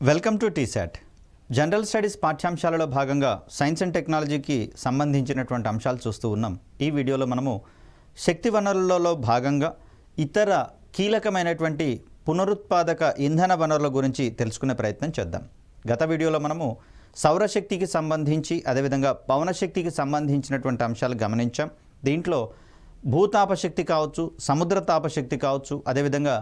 Welcome to TSAT. General studies పాఠ్యాంశాలలో భాగంగా science and టెక్నాలజీకి సంబంధించినటువంటి అంశాలు చూస్తూ ఉన్నాం. ఈ వీడియోలో మనము శక్తి వనరులలో భాగంగా ఇతర కీలకమైనటువంటి పునరుత్పాదక ఇంధన వనరుల గురించి తెలుసుకునే ప్రయత్నం చేద్దాం. గత వీడియోలో మనము సౌరశక్తికి సంబంధించి అదేవిధంగా పవనశక్తికి సంబంధించినటువంటి అంశాలు గమనించాం. దీంట్లో భూతాపశక్తి కావచ్చు, సముద్ర తాపశక్తి కావచ్చు, అదేవిధంగా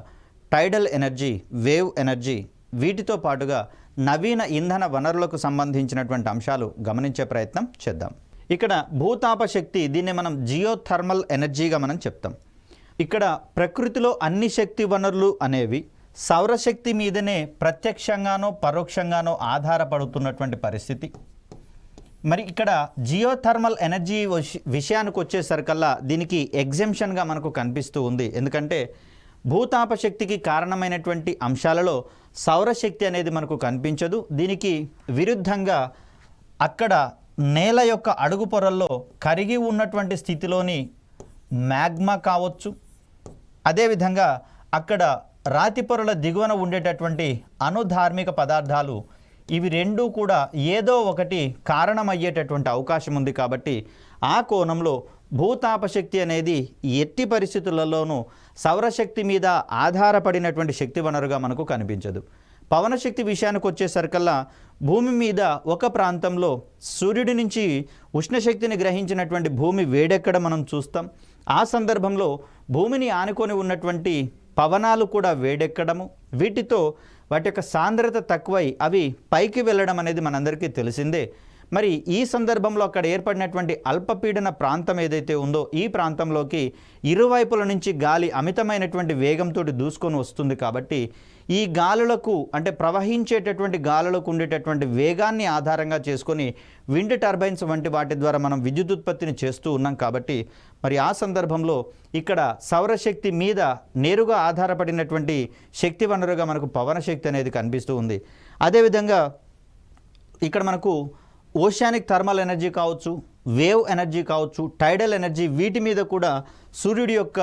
టైడల్ ఎనర్జీ, వేవ్ ఎనర్జీ, వీటితో పాటుగా నవీన ఇంధన వనరులకు సంబంధించినటువంటి అంశాలు గమనించే ప్రయత్నం చేద్దాం. ఇక్కడ భూతాపశక్తి, దీన్ని మనం జియోథర్మల్ ఎనర్జీగా మనం చెప్తాం. ఇక్కడ ప్రకృతిలో అన్ని శక్తి వనరులు అనేవి సౌరశక్తి మీదనే ప్రత్యక్షంగానో పరోక్షంగానో ఆధారపడుతున్నటువంటి పరిస్థితి. మరి ఇక్కడ జియోథర్మల్ ఎనర్జీ విషయానికి వచ్చేసరికల్లా దీనికి ఎగ్జెంప్షన్గా మనకు కనిపిస్తూ ఉంది. ఎందుకంటే భూతాపశక్తికి కారణమైనటువంటి అంశాలలో సౌరశక్తి అనేది మనకు కనిపించదు. దీనికి విరుద్ధంగా అక్కడ నేల యొక్క అడుగు పొరల్లో కరిగి ఉన్నటువంటి స్థితిలోని మ్యాగ్మా కావచ్చు, అదేవిధంగా అక్కడ రాతి పొరల దిగువన ఉండేటటువంటి అణుధార్మిక పదార్థాలు, ఇవి రెండూ కూడా ఏదో ఒకటి కారణమయ్యేటటువంటి అవకాశం ఉంది. కాబట్టి ఆ కోణంలో భూతాపశక్తి అనేది ఎట్టి పరిస్థితులలోనూ సౌరశక్తి మీద ఆధారపడినటువంటి శక్తి వనరుగా మనకు కనిపించదు. పవనశక్తి విషయానికి వచ్చేసరికల్లా భూమి మీద ఒక ప్రాంతంలో సూర్యుడి నుంచి ఉష్ణశక్తిని గ్రహించినటువంటి భూమి వేడెక్కడం మనం చూస్తాం. ఆ సందర్భంలో భూమిని ఆనుకొని ఉన్నటువంటి పవనాలు కూడా వేడెక్కడము, వీటితో వాటి యొక్క సాంద్రత తక్కువై అవి పైకి వెళ్ళడం అనేది మనందరికీ తెలిసిందే. మరి ఈ సందర్భంలో అక్కడ ఏర్పడినటువంటి అల్పపీడన ప్రాంతం ఏదైతే ఉందో ఈ ప్రాంతంలోకి ఇరువైపుల నుంచి గాలి అమితమైనటువంటి వేగంతో దూసుకొని వస్తుంది. కాబట్టి ఈ గాలులకు, అంటే ప్రవహించేటటువంటి గాలులకు ఉండేటటువంటి వేగాన్ని ఆధారంగా చేసుకొని విండ్ టర్బైన్స్ వంటి వాటి ద్వారా మనం విద్యుత్ ఉత్పత్తిని చేస్తూ ఉన్నాం. కాబట్టి మరి ఆ సందర్భంలో ఇక్కడ సౌరశక్తి మీద నేరుగా ఆధారపడినటువంటి శక్తి వనరుగా మనకు పవనశక్తి అనేది కనిపిస్తూ ఉంది. అదేవిధంగా ఇక్కడ మనకు ఓషానిక్ థర్మల్ ఎనర్జీ కావచ్చు, వేవ్ ఎనర్జీ కావచ్చు, టైడల్ ఎనర్జీ, వీటి మీద కూడా సూర్యుడి యొక్క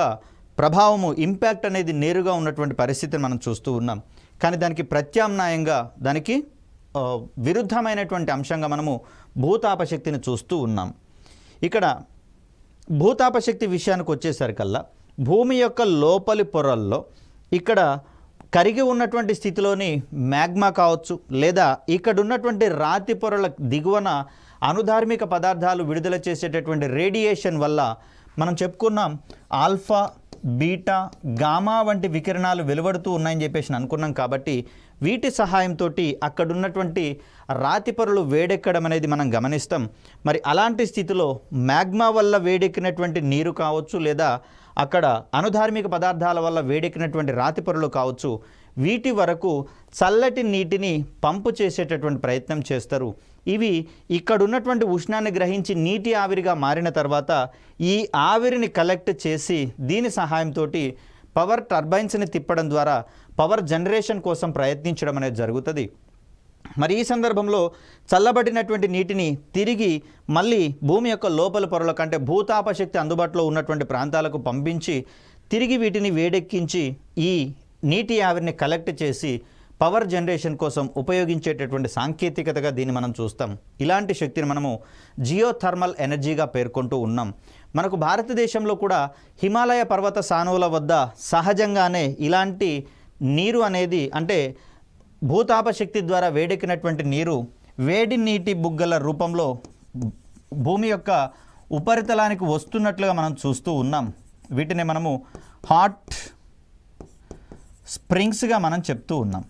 ప్రభావము, ఇంపాక్ట్ అనేది నేరుగా ఉన్నటువంటి పరిస్థితిని మనం చూస్తూ ఉన్నాం. కానీ దానికి ప్రత్యామ్నాయంగా, దానికి విరుద్ధమైనటువంటి అంశంగా మనము భూతాపశక్తిని చూస్తూ ఉన్నాం. ఇక్కడ భూతాపశక్తి విషయానికి వచ్చేసరికల్లా భూమి యొక్క లోపలి పొరల్లో ఇక్కడ కరిగి ఉన్నటువంటి స్థితిలోని మ్యాగ్మా కావచ్చు, లేదా ఇక్కడ ఉన్నటువంటి రాతి పొరల దిగువన అణుధార్మిక పదార్థాలు విడుదల చేసేటటువంటి రేడియేషన్ వల్ల మనం చెప్పుకున్నాం ఆల్ఫా, బీటా, గామా వంటి వికిరణాలు వెలువడుతూ ఉన్నాయని చెప్పేసి అనుకున్నాం. కాబట్టి వీటి సహాయంతో అక్కడ ఉన్నటువంటి రాతి పొరలు వేడెక్కడం అనేది మనం గమనిస్తాం. మరి అలాంటి స్థితిలో మ్యాగ్మా వల్ల వేడెక్కినటువంటి నీరు కావచ్చు, లేదా అక్కడ అణుధార్మిక పదార్థాల వల్ల వేడెక్కినటువంటి రాతి పొరలు కావచ్చు, వీటి వరకు చల్లటి నీటిని పంపు చేసేటటువంటి ప్రయత్నం చేస్తారు. ఇవి ఇక్కడ ఉన్నటువంటి ఉష్ణాన్ని గ్రహించి నీటి ఆవిరిగా మారిన తర్వాత ఈ ఆవిరిని కలెక్ట్ చేసి దీని సహాయంతో పవర్ టర్బైన్స్ని తిప్పడం ద్వారా పవర్ జనరేషన్ కోసం ప్రయత్నించడం అనేది జరుగుతుంది. మరి ఈ సందర్భంలో చల్లబడినటువంటి నీటిని తిరిగి మళ్ళీ భూమి యొక్క లోపల పొరల కంటే భూతాపశక్తి అందుబాటులో ఉన్నటువంటి ప్రాంతాలకు పంపించి తిరిగి వీటిని వేడెక్కించి ఈ నీటి ఆవిరిని కలెక్ట్ చేసి పవర్ జనరేషన్ కోసం ఉపయోగించేటటువంటి సాంకేతికతగా దీన్ని మనం చూస్తాం. ఇలాంటి శక్తిని మనము జియోథర్మల్ ఎనర్జీగా పేర్కొంటూ ఉన్నాం. మనకు భారతదేశంలో కూడా హిమాలయ పర్వత సానువుల వద్ద సహజంగానే ఇలాంటి నీరు అనేది, అంటే భూతాపశక్తి ద్వారా వేడెక్కినటువంటి నీరు వేడి నీటి బుగ్గల రూపంలో భూమి యొక్క ఉపరితలానికి వస్తున్నట్లుగా మనం చూస్తూ ఉన్నాం. వీటిని మనము హాట్ స్ప్రింగ్స్గా మనం చెప్తూ ఉన్నాం.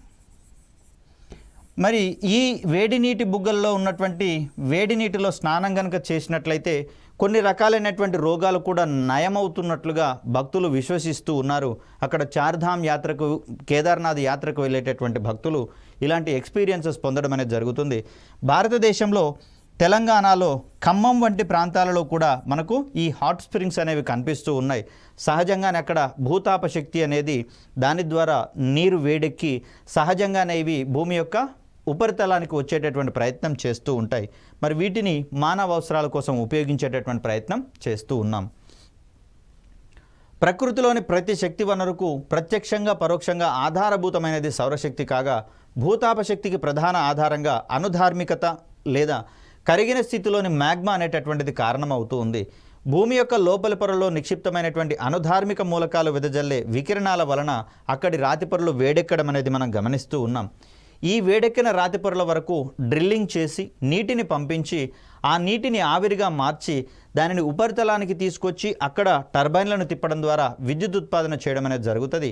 మరి ఈ వేడి నీటి బుగ్గల్లో ఉన్నటువంటి వేడి నీటిలో స్నానం కనుక చేసినట్లయితే కొన్ని రకాలైనటువంటి రోగాలు కూడా నయమవుతున్నట్లుగా భక్తులు విశ్వసిస్తూ ఉన్నారు. అక్కడ చార్ధామ్ యాత్రకు, కేదార్నాథ్ యాత్రకు వెళ్ళేటటువంటి భక్తులు ఇలాంటి ఎక్స్పీరియన్సెస్ పొందడం అనేది జరుగుతుంది. భారతదేశంలో తెలంగాణలో ఖమ్మం వంటి ప్రాంతాలలో కూడా మనకు ఈ హాట్ స్ప్రింగ్స్ అనేవి కనిపిస్తూ ఉన్నాయి. సహజంగానే అక్కడ భూతాపశక్తి అనేది దాని ద్వారా నీరు వేడెక్కి సహజంగానే ఇవి భూమి యొక్క ఉపరితలానికి వచ్చేటటువంటి ప్రయత్నం చేస్తూ ఉంటాయి. మరి వీటిని మానవ అవసరాల కోసం ఉపయోగించేటటువంటి ప్రయత్నం చేస్తూ ఉన్నాం. ప్రకృతిలోని ప్రతి శక్తి వనరుకు ప్రత్యక్షంగా పరోక్షంగా ఆధారభూతమైనది సౌరశక్తి కాగా, భూతాపశక్తికి ప్రధాన ఆధారంగా అనుధార్మికత లేదా కరిగిన స్థితిలోని మ్యాగ్మా అనేటటువంటిది కారణమవుతూ ఉంది. భూమి యొక్క లోపలి పొరలో నిక్షిప్తమైనటువంటి అనుధార్మిక మూలకాలు వెదజల్లే వికిరణాల వలన అక్కడి రాతి పొరలు వేడెక్కడం అనేది మనం గమనిస్తూ ఉన్నాం. ఈ వేడెక్కిన రాతి పొరల వరకు డ్రిల్లింగ్ చేసి నీటిని పంపించి ఆ నీటిని ఆవిరిగా మార్చి దానిని ఉపరితలానికి తీసుకొచ్చి అక్కడ టర్బైన్లను తిప్పడం ద్వారా విద్యుత్ ఉత్పాదన చేయడం అనేది జరుగుతుంది.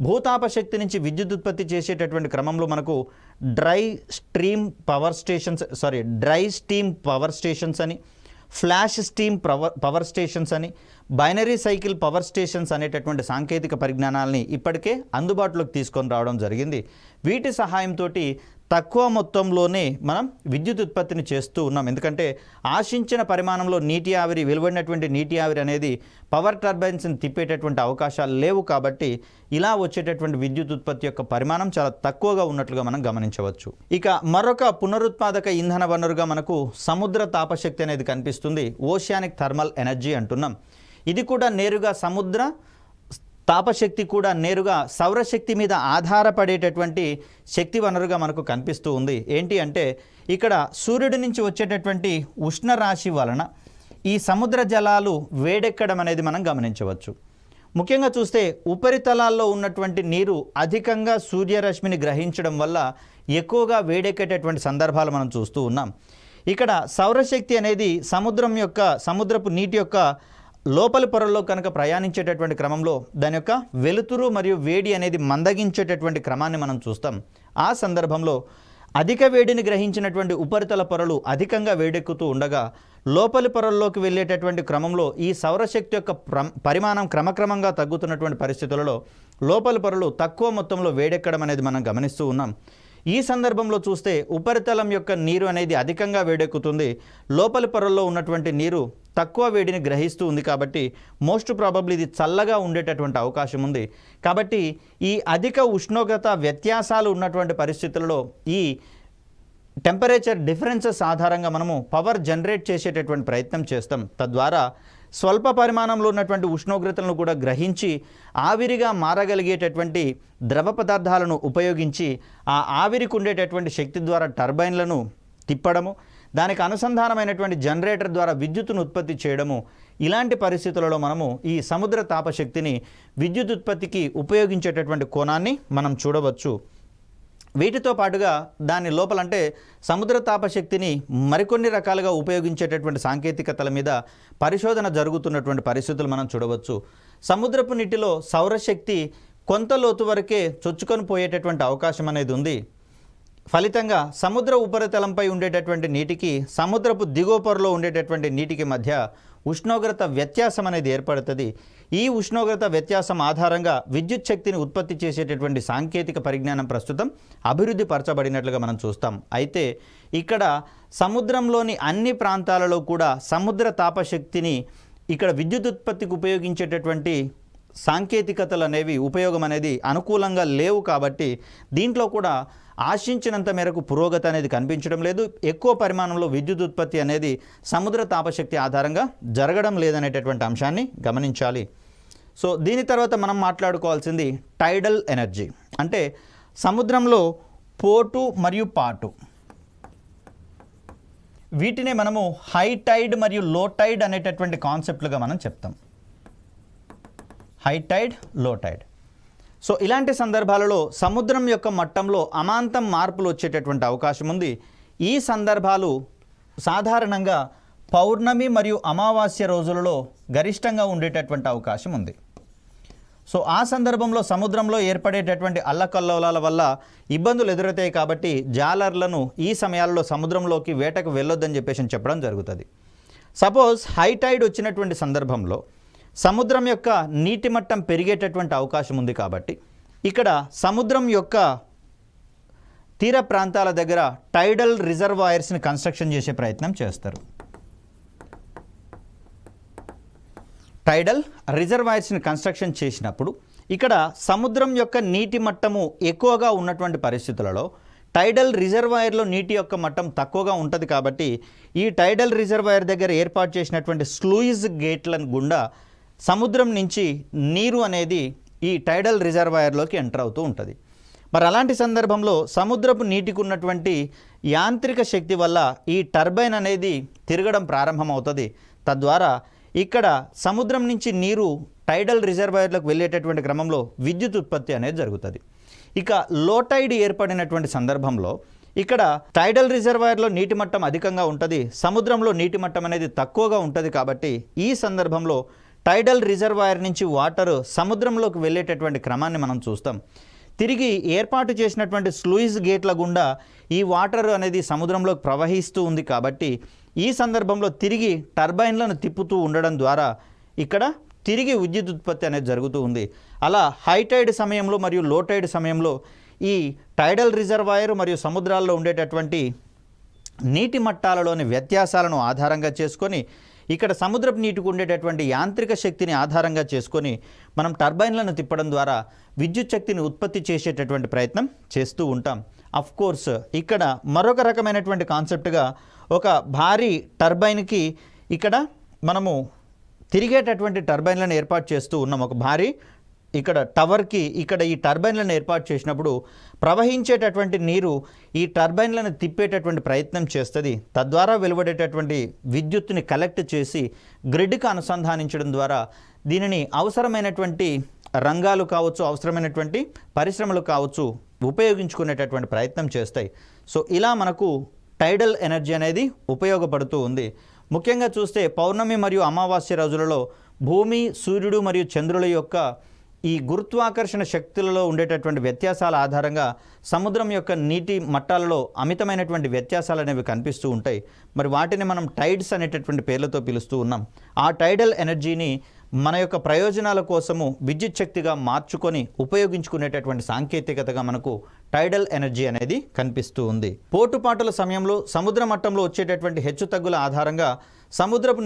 భూతాపశక్తి నుంచి విద్యుత్ ఉత్పత్తి చేసేటటువంటి క్రమంలో మనకు డ్రై స్టీమ్ పవర్ స్టేషన్స్ అని, ఫ్లాష్ స్టీమ్ పవర్ స్టేషన్స్ అని, బైనరీ సైకిల్ పవర్ స్టేషన్స్ అనేటటువంటి సాంకేతిక పరిజ్ఞానాలని ఇప్పటికే అందుబాటులోకి తీసుకొని రావడం జరిగింది. వీటి సహాయంతో తక్కువ మొత్తంలోనే మనం విద్యుత్ ఉత్పత్తిని చేస్తూ ఉన్నాం. ఎందుకంటే ఆశించిన పరిమాణంలో నీటి ఆవిరి, వెలువడినటువంటి నీటి ఆవిరి అనేది పవర్ టర్బైన్స్ని తిప్పేటటువంటి అవకాశాలు లేవు. కాబట్టి ఇలా వచ్చేటటువంటి విద్యుత్ ఉత్పత్తి యొక్క పరిమాణం చాలా తక్కువగా ఉన్నట్లుగా మనం గమనించవచ్చు. ఇక మరొక పునరుత్పాదక ఇంధన వనరుగా మనకు సముద్ర తాపశక్తి అనేది కనిపిస్తుంది. ఓషియానిక్ థర్మల్ ఎనర్జీ అంటున్నాం. ఇది కూడా నేరుగా సముద్ర తాపశక్తి కూడా నేరుగా సౌరశక్తి మీద ఆధారపడేటటువంటి శక్తి వనరుగా మనకు కనిపిస్తూ ఉంది. ఏంటి అంటే ఇక్కడ సూర్యుడి నుంచి వచ్చేటటువంటి ఉష్ణరాశి వలన ఈ సముద్ర జలాలు వేడెక్కడం అనేది మనం గమనించవచ్చు. ముఖ్యంగా చూస్తే ఉపరితలాల్లో ఉన్నటువంటి నీరు అధికంగా సూర్యరశ్మిని గ్రహించడం వల్ల ఎక్కువగా వేడెక్కేటటువంటి సందర్భాలు మనం చూస్తూ ఉన్నాం. ఇక్కడ సౌరశక్తి అనేది సముద్రపు నీటి యొక్క లోపలి పొరల్లో కనుక ప్రయాణించేటటువంటి క్రమంలో దాని యొక్క వెలుతురు మరియు వేడి అనేది మందగించేటటువంటి క్రమాన్ని మనం చూస్తాం. ఆ సందర్భంలో అధిక వేడిని గ్రహించినటువంటి ఉపరితల పొరలు అధికంగా వేడెక్కుతూ ఉండగా లోపలి పొరల్లోకి వెళ్ళేటటువంటి క్రమంలో ఈ సౌరశక్తి యొక్క పరిమాణం క్రమక్రమంగా తగ్గుతున్నటువంటి పరిస్థితులలో లోపలి పొరలు తక్కువ మొత్తంలో వేడెక్కడం అనేది మనం గమనిస్తూ ఉన్నాం. ఈ సందర్భంలో చూస్తే ఉపరితలం యొక్క నీరు అనేది అధికంగా వేడెక్కుతుంది. లోపలి పొరల్లో ఉన్నటువంటి నీరు తక్కువ వేడిని గ్రహిస్తూ ఉంది. కాబట్టి మోస్ట్ ప్రాబబ్లీ ఇది చల్లగా ఉండేటటువంటి అవకాశం ఉంది. కాబట్టి ఈ అధిక ఉష్ణోగ్రత వ్యత్యాసాలు ఉన్నటువంటి పరిస్థితులలో ఈ టెంపరేచర్ డిఫరెన్సెస్ ఆధారంగా మనము పవర్ జనరేట్ చేసేటటువంటి ప్రయత్నం చేస్తాం. తద్వారా స్వల్ప పరిమాణంలో ఉన్నటువంటి ఉష్ణోగ్రతలను కూడా గ్రహించి ఆవిరిగా మారగలిగేటటువంటి ద్రవ పదార్థాలను ఉపయోగించి ఆ ఆవిరికి ఉండేటటువంటి శక్తి ద్వారా టర్బైన్లను తిప్పడము, దానికి అనుసంధానమైనటువంటి జనరేటర్ ద్వారా విద్యుత్తును ఉత్పత్తి చేయడము, ఇలాంటి పరిస్థితులలో మనము ఈ సముద్ర తాపశక్తిని విద్యుత్ ఉత్పత్తికి ఉపయోగించేటటువంటి కోణాన్ని మనం చూడవచ్చు. వీటితో పాటుగా దాని లోపలంటే సముద్ర తాపశక్తిని మరికొన్ని రకాలుగా ఉపయోగించేటటువంటి సాంకేతికతల మీద పరిశోధన జరుగుతున్నటువంటి పరిస్థితులు మనం చూడవచ్చు. సముద్రపు నీటిలో సౌరశక్తి కొంత లోతు వరకే చొచ్చుకొని పోయేటటువంటి అవకాశం అనేది ఉంది. ఫలితంగా సముద్ర ఉపరితలంపై ఉండేటటువంటి నీటికి సముద్రపు దిగువ పొరలో ఉండేటటువంటి నీటికి మధ్య ఉష్ణోగ్రత వ్యత్యాసం అనేది ఏర్పడుతుంది. ఈ ఉష్ణోగ్రత వ్యత్యాసం ఆధారంగా విద్యుత్ శక్తిని ఉత్పత్తి చేసేటటువంటి సాంకేతిక పరిజ్ఞానం ప్రస్తుతం అభివృద్ధి పరచబడినట్లుగా మనం చూస్తాం. అయితే ఇక్కడ సముద్రంలోని అన్ని ప్రాంతాలలో కూడా సముద్ర తాపశక్తిని ఇక్కడ విద్యుత్ ఉత్పత్తికి ఉపయోగించేటటువంటి సాంకేతికతలు అనేవి ఉపయోగం అనేది అనుకూలంగా లేవు. కాబట్టి దీంట్లో కూడా ఆశించినంత మేరకు పురోగతి అనేది కనిపించడం లేదు. ఎక్కువ పరిమాణంలో విద్యుత్ ఉత్పత్తి అనేది సముద్ర తాపశక్తి ఆధారంగా జరగడం లేదనేటటువంటి అంశాన్ని గమనించాలి. సో దీని తర్వాత మనం మాట్లాడుకోవాల్సింది టైడల్ ఎనర్జీ. అంటే సముద్రంలో పోటు మరియు పాటు, వీటినే మనము హై టైడ్ మరియు లో టైడ్ అనేటటువంటి కాన్సెప్ట్లుగా మనం చెప్తాం. హై టైడ్, లో టైడ్. సో ఇలాంటి సందర్భాలలో సముద్రం యొక్క మట్టంలో అమాంతం మార్పులు వచ్చేటటువంటి అవకాశం ఉంది. ఈ సందర్భాలు సాధారణంగా పౌర్ణమి మరియు అమావాస్య రోజులలో గరిష్టంగా ఉండేటటువంటి అవకాశం ఉంది. సో ఆ సందర్భంలో సముద్రంలో ఏర్పడేటటువంటి అల్లకల్లోలాల వల్ల ఇబ్బందులు ఎదురవుతాయి. కాబట్టి జాలర్లను ఈ సమయాల్లో సముద్రంలోకి వేటకు వెళ్ళొద్దని చెప్పేసి చెప్పడం జరుగుతుంది. సపోజ్ హై టైడ్ వచ్చినటువంటి సందర్భంలో సముద్రం యొక్క నీటి మట్టం పెరిగేటటువంటి అవకాశం ఉంది. కాబట్టి ఇక్కడ సముద్రం యొక్క తీర ప్రాంతాల దగ్గర టైడల్ రిజర్వాయర్స్ని కన్స్ట్రక్షన్ చేసే ప్రయత్నం చేస్తారు. టైడల్ రిజర్వాయర్స్ని కన్స్ట్రక్షన్ చేసినప్పుడు ఇక్కడ సముద్రం యొక్క నీటి మట్టము ఎక్కువగా ఉన్నటువంటి పరిస్థితులలో టైడల్ రిజర్వాయర్లో నీటి యొక్క మట్టం తక్కువగా ఉంటుంది. కాబట్టి ఈ టైడల్ రిజర్వాయర్ దగ్గర ఏర్పాటు చేసినటువంటి స్లూయిజ్ గేట్లను గుండా సముద్రం నుంచి నీరు అనేది ఈ టైడల్ రిజర్వాయర్లోకి ఎంటర్ అవుతూ ఉంటుంది. మరి అలాంటి సందర్భంలో సముద్రపు నీటికి ఉన్నటువంటి యాంత్రిక శక్తి వల్ల ఈ టర్బైన్ అనేది తిరగడం ప్రారంభమవుతుంది. తద్వారా ఇక్కడ సముద్రం నుంచి నీరు టైడల్ రిజర్వాయర్లకు వెళ్ళేటటువంటి క్రమంలో విద్యుత్ ఉత్పత్తి అనేది జరుగుతుంది. ఇక లో టైడ్ ఏర్పడినటువంటి సందర్భంలో ఇక్కడ టైడల్ రిజర్వాయర్లో నీటి మట్టం అధికంగా ఉంటుంది, సముద్రంలో నీటి మట్టం అనేది తక్కువగా ఉంటుంది. కాబట్టి ఈ సందర్భంలో టైడల్ రిజర్వాయర్ నుంచి వాటర్ సముద్రంలోకి వెళ్ళేటటువంటి క్రమాన్ని మనం చూస్తాం. తిరిగి ఏర్పాటు చేసినటువంటి స్లూయిస్ గేట్ల గుండా ఈ వాటర్ అనేది సముద్రంలోకి ప్రవహిస్తూ ఉంది. కాబట్టి ఈ సందర్భంలో తిరిగి టర్బైన్లను తిప్పుతూ ఉండడం ద్వారా ఇక్కడ తిరిగి విద్యుత్ ఉత్పత్తి అనేది జరుగుతూ ఉంది. అలా హై టైడ్ సమయంలో మరియు లో టైడ్ సమయంలో ఈ టైడల్ రిజర్వాయర్ మరియు సముద్రాల్లో ఉండేటటువంటి నీటి మట్టాలలోని వ్యత్యాసాలను ఆధారంగా చేసుకొని ఇక్కడ సముద్రపు నీటికి ఉండేటటువంటి యాంత్రిక శక్తిని ఆధారంగా చేసుకొని మనం టర్బైన్లను తిప్పడం ద్వారా విద్యుత్ శక్తిని ఉత్పత్తి చేసేటటువంటి ప్రయత్నం చేస్తూ ఉంటాం. అఫ్ కోర్స్ ఇక్కడ మరొక రకమైనటువంటి కాన్సెప్ట్గా ఒక భారీ టర్బైన్కి ఇక్కడ మనము తిరిగేటటువంటి టర్బైన్లను ఏర్పాటు చేస్తూ ఉన్నాం. ఒక భారీ ఇక్కడ టవర్కి ఇక్కడ ఈ టర్బైన్లను ఏర్పాటు చేసినప్పుడు ప్రవహించేటటువంటి నీరు ఈ టర్బైన్లను తిప్పేటటువంటి ప్రయత్నం చేస్తుంది. తద్వారా వెలువడేటటువంటి విద్యుత్తుని కలెక్ట్ చేసి గ్రిడ్కి అనుసంధానించడం ద్వారా దీనిని అవసరమైనటువంటి రంగాలు కావచ్చు, అవసరమైనటువంటి పరిశ్రమలు కావచ్చు ఉపయోగించుకునేటటువంటి ప్రయత్నం చేస్తాయి. సో ఇలా మనకు టైడల్ ఎనర్జీ అనేది ఉపయోగపడుతూ ఉంది. ముఖ్యంగా చూస్తే పౌర్ణమి మరియు అమావాస్య రోజులలో భూమి, సూర్యుడు మరియు చంద్రుల యొక్క ఈ గురుత్వాకర్షణ శక్తులలో ఉండేటటువంటి వ్యత్యాసాల ఆధారంగా సముద్రం యొక్క నీటి మట్టాలలో అమితమైనటువంటి వ్యత్యాసాలు అనేవి కనిపిస్తూ ఉంటాయి. మరి వాటిని మనం టైడ్స్ అనేటటువంటి పేర్లతో పిలుస్తూ ఉన్నాం. ఆ టైడల్ ఎనర్జీని మన యొక్క ప్రయోజనాల కోసము విద్యుత్ శక్తిగా మార్చుకొని ఉపయోగించుకునేటటువంటి సాంకేతికతగా మనకు టైడల్ ఎనర్జీ అనేది కనిపిస్తూ ఉంది. పోటుపాటుల సమయంలో సముద్ర మట్టంలో వచ్చేటటువంటి హెచ్చుతగ్గుల ఆధారంగా సముద్రపు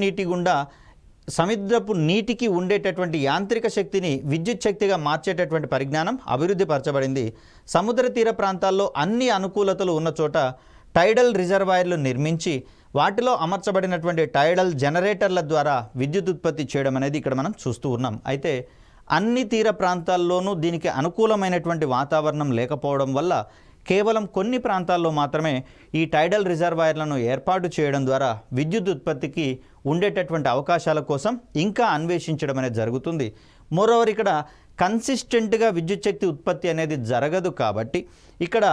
నీటికి ఉండేటటువంటి యాంత్రిక శక్తిని విద్యుత్ శక్తిగా మార్చేటటువంటి పరిజ్ఞానం అభివృద్ధి పరచబడింది. సముద్ర తీర ప్రాంతాల్లో అన్ని అనుకూలతలు ఉన్న చోట టైడల్ రిజర్వాయర్లు నిర్మించి వాటిలో అమర్చబడినటువంటి టైడల్ జనరేటర్ల ద్వారా విద్యుత్ ఉత్పత్తి చేయడం అనేది ఇక్కడ మనం చూస్తూ ఉన్నాం. అయితే అన్ని తీర ప్రాంతాల్లోనూ దీనికి అనుకూలమైనటువంటి వాతావరణం లేకపోవడం వల్ల కేవలం కొన్ని ప్రాంతాల్లో మాత్రమే ఈ టైడల్ రిజర్వాయర్లను ఏర్పాటు చేయడం ద్వారా విద్యుత్ ఉత్పత్తికి ఉండేటటువంటి అవకాశాల కోసం ఇంకా అన్వేషించడం అనేది జరుగుతుంది. మోరోవర్ ఇక్కడ కన్సిస్టెంట్గా విద్యుత్ శక్తి ఉత్పత్తి అనేది జరగదు. కాబట్టి ఇక్కడ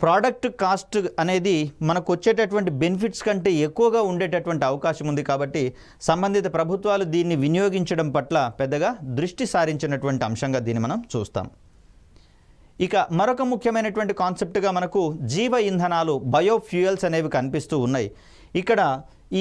ప్రోడక్ట్ కాస్ట్ అనేది మనకు వచ్చేటటువంటి బెనిఫిట్స్ కంటే ఎక్కువగా ఉండేటటువంటి అవకాశం ఉంది. కాబట్టి సంబంధిత ప్రభుత్వాలు దీన్ని వినియోగించడం పట్ల పెద్దగా దృష్టి సారించినటువంటి అంశంగా దీన్ని మనం చూస్తాం. ఇక మరొక ముఖ్యమైనటువంటి కాన్సెప్ట్గా మనకు జీవ ఇంధనాలు, బయోఫ్యూయల్స్ అనేవి కనిపిస్తూ ఉన్నాయి. ఇక్కడ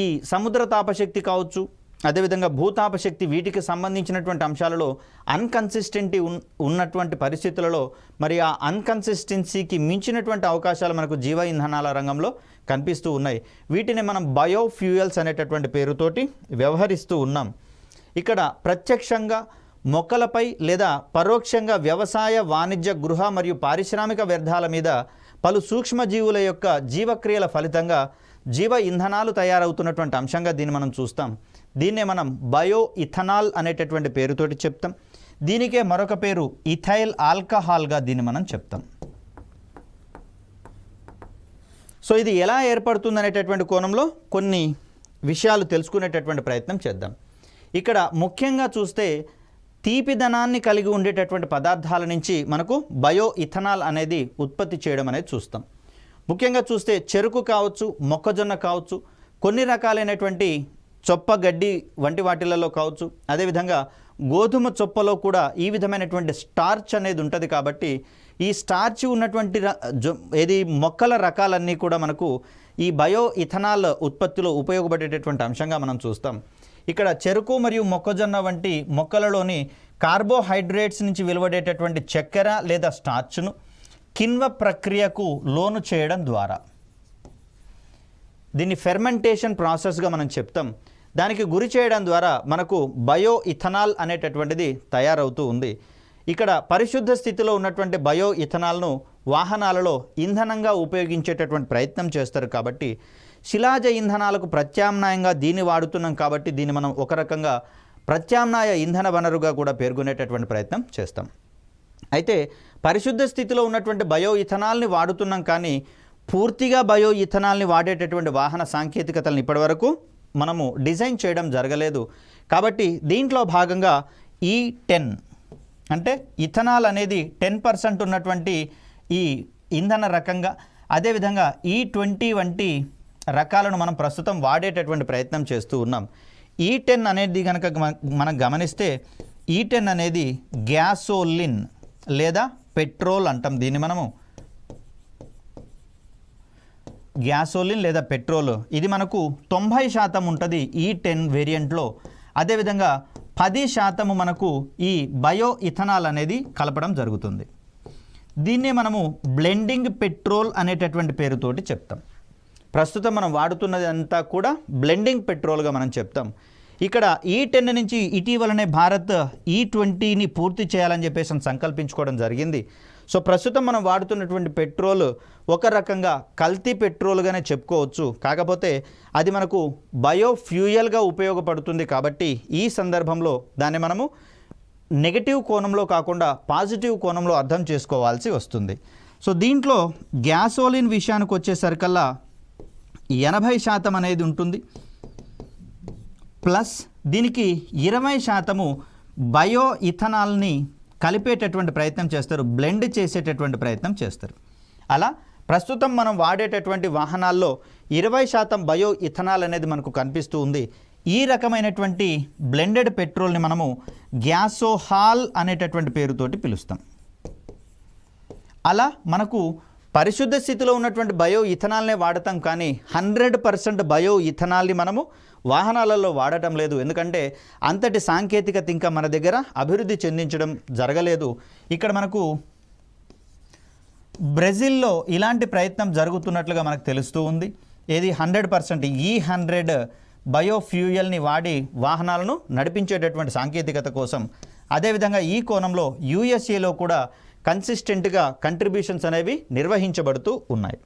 ఈ సముద్ర తాపశక్తి కావచ్చు, అదేవిధంగా భూతాపశక్తి, వీటికి సంబంధించినటువంటి అంశాలలో అన్కన్సిస్టెంటీ ఉన్నటువంటి పరిస్థితులలో మరి ఆ అన్కన్సిస్టెన్సీకి మించినటువంటి అవకాశాలు మనకు జీవ ఇంధనాల రంగంలో కనిపిస్తూ ఉన్నాయి. వీటిని మనం బయోఫ్యూయల్స్ అనేటటువంటి పేరుతోటి వ్యవహరిస్తూ ఉన్నాం. ఇక్కడ ప్రత్యక్షంగా మొక్కలపై లేదా పరోక్షంగా వ్యవసాయ, వాణిజ్య, గృహ మరియు పారిశ్రామిక వ్యర్థాల మీద పలు సూక్ష్మజీవుల యొక్క జీవక్రియల ఫలితంగా జీవ ఇంధనాలు తయారవుతున్నటువంటి అంశంగా దీన్ని మనం చూస్తాం. దీన్నే మనం బయో ఇథనాల్ అనేటటువంటి పేరుతోటి చెప్తాం. దీనికే మరొక పేరు ఇథైల్ ఆల్కహాల్గా దీన్ని మనం చెప్తాం. సో ఇది ఎలా ఏర్పడుతుంది అనేటటువంటి కోణంలో కొన్ని విషయాలు తెలుసుకునేటటువంటి ప్రయత్నం చేద్దాం. ఇక్కడ ముఖ్యంగా చూస్తే తీపిదనాన్ని కలిగి ఉండేటటువంటి పదార్థాల నుంచి మనకు బయో ఇథనాల్ అనేది ఉత్పత్తి చేయడం అనేది చూస్తాం. ముఖ్యంగా చూస్తే చెరుకు కావచ్చు, మొక్కజొన్న కావచ్చు, కొన్ని రకాలైనటువంటి చొప్ప గడ్డి వంటి వాటిలలో కావచ్చు, అదేవిధంగా గోధుమ చొప్పలో కూడా ఈ విధమైనటువంటి స్టార్చ్ అనేది ఉంటుంది. కాబట్టి ఈ స్టార్చ్ ఉన్నటువంటి మొక్కల రకాలన్నీ కూడా మనకు ఈ బయో ఇథనాల్ ఉత్పత్తిలో ఉపయోగపడేటటువంటి అంశంగా మనం చూస్తాం. ఇక్కడ చెరుకు మరియు మొక్కజొన్న వంటి మొక్కలలోని కార్బోహైడ్రేట్స్ నుంచి వెలువడేటటువంటి చక్కెర లేదా స్టార్చ్ను కిణ్వ ప్రక్రియకు లోను చేయడం ద్వారా, దీన్ని ఫెర్మెంటేషన్ ప్రాసెస్గా మనం చెప్తాం, దానికి గురి చేయడం ద్వారా మనకు బయో ఇథనాల్ అనేటటువంటిది తయారవుతూ ఉంది. ఇక్కడ పరిశుద్ధ స్థితిలో ఉన్నటువంటి బయో ఇథనాల్ను వాహనాలలో ఇంధనంగా ఉపయోగించేటటువంటి ప్రయత్నం చేస్తారు. కాబట్టి శిలాజ ఇంధనాలకు ప్రత్యామ్నాయంగా దీన్ని వాడుతున్నాం. కాబట్టి దీన్ని మనం ఒక రకంగా ప్రత్యామ్నాయ ఇంధన వనరుగా కూడా పేర్కొనేటటువంటి ప్రయత్నం చేస్తాం. అయితే పరిశుద్ధ స్థితిలో ఉన్నటువంటి బయో ఇథనాల్ని వాడుతున్నాం, కానీ పూర్తిగా బయో ఇథనాల్ని వాడేటటువంటి వాహన సాంకేతికతలను ఇప్పటివరకు మనము డిజైన్ చేయడం జరగలేదు. కాబట్టి దీంట్లో భాగంగా E10 అంటే ఇథనాల్ అనేది 10% ఉన్నటువంటి ఈ ఇంధన రకంగా, అదేవిధంగా E20 వంటి రకాలను మనం ప్రస్తుతం వాడేటటువంటి ప్రయత్నం చేస్తూ ఉన్నాం. E10 అనేది కనుక మనం గమనిస్తే E10 అనేది గ్యాసోలిన్ లేదా పెట్రోల్ అంటాం. దీన్ని మనము గ్యాసోలిన్ లేదా పెట్రోల్, ఇది మనకు 90% ఉంటుంది E10 వేరియంట్లో. అదేవిధంగా 10% మనకు ఈ బయో ఇథనాల్ అనేది కలపడం జరుగుతుంది. దీన్నే మనము బ్లెండింగ్ పెట్రోల్ అనేటటువంటి పేరుతోటి చెప్తాం. ప్రస్తుతం మనం వాడుతున్నది అంతా కూడా బ్లెండింగ్ పెట్రోల్గా మనం చెప్తాం. ఇక్కడ E10 నుంచి ఇటీవలనే భారత్ E20ని పూర్తి చేయాలని చెప్పేసి సంకల్పించుకోవడం జరిగింది. సో ప్రస్తుతం మనం వాడుతున్నటువంటి పెట్రోల్ ఒక రకంగా కల్తీ పెట్రోల్గానే చెప్పుకోవచ్చు. కాకపోతే అది మనకు బయోఫ్యూయల్గా ఉపయోగపడుతుంది. కాబట్టి ఈ సందర్భంలో దాన్ని మనము నెగటివ్ కోణంలో కాకుండా పాజిటివ్ కోణంలో అర్థం చేసుకోవాల్సి వస్తుంది. సో దీంట్లో గ్యాసోలిన్ విషయానికి వచ్చేసరికల్లా 80% అనేది ఉంటుంది, ప్లస్ దీనికి 20% బయో ఇథనాల్ని కలిపేటటువంటి ప్రయత్నం చేస్తారు, బ్లెండ్ చేసేటటువంటి ప్రయత్నం చేస్తారు. అలా ప్రస్తుతం మనం వాడేటటువంటి వాహనాల్లో 20% బయో ఇథనాల్ అనేది మనకు కనిపిస్తూ ఉంది. ఈ రకమైనటువంటి బ్లెండెడ్ పెట్రోల్ని మనము గ్యాసోహాల్ అనేటటువంటి పేరుతోటి పిలుస్తాం. అలా మనకు పరిశుద్ధ స్థితిలో ఉన్నటువంటి బయో ఇథనాల్నే వాడతాం, కానీ 100% బయో ఇథనాల్ని మనము వాహనాలలో వాడటం లేదు. ఎందుకంటే అంతటి సాంకేతికత ఇంకా మన దగ్గర అభివృద్ధి చెందించడం జరగలేదు. ఇక్కడ మనకు బ్రెజిల్లో ఇలాంటి ప్రయత్నం జరుగుతున్నట్లుగా మనకు తెలుస్తూ ఉంది. ఏది 100% E100 బయోఫ్యూయల్ని వాడి వాహనాలను నడిపించేటటువంటి సాంకేతికత కోసం. అదేవిధంగా ఈ కోణంలో USAలో కూడా కన్సిస్టెంట్గా కంట్రిబ్యూషన్స్ అనేవి నిర్వహించబడుతూ ఉన్నాయి.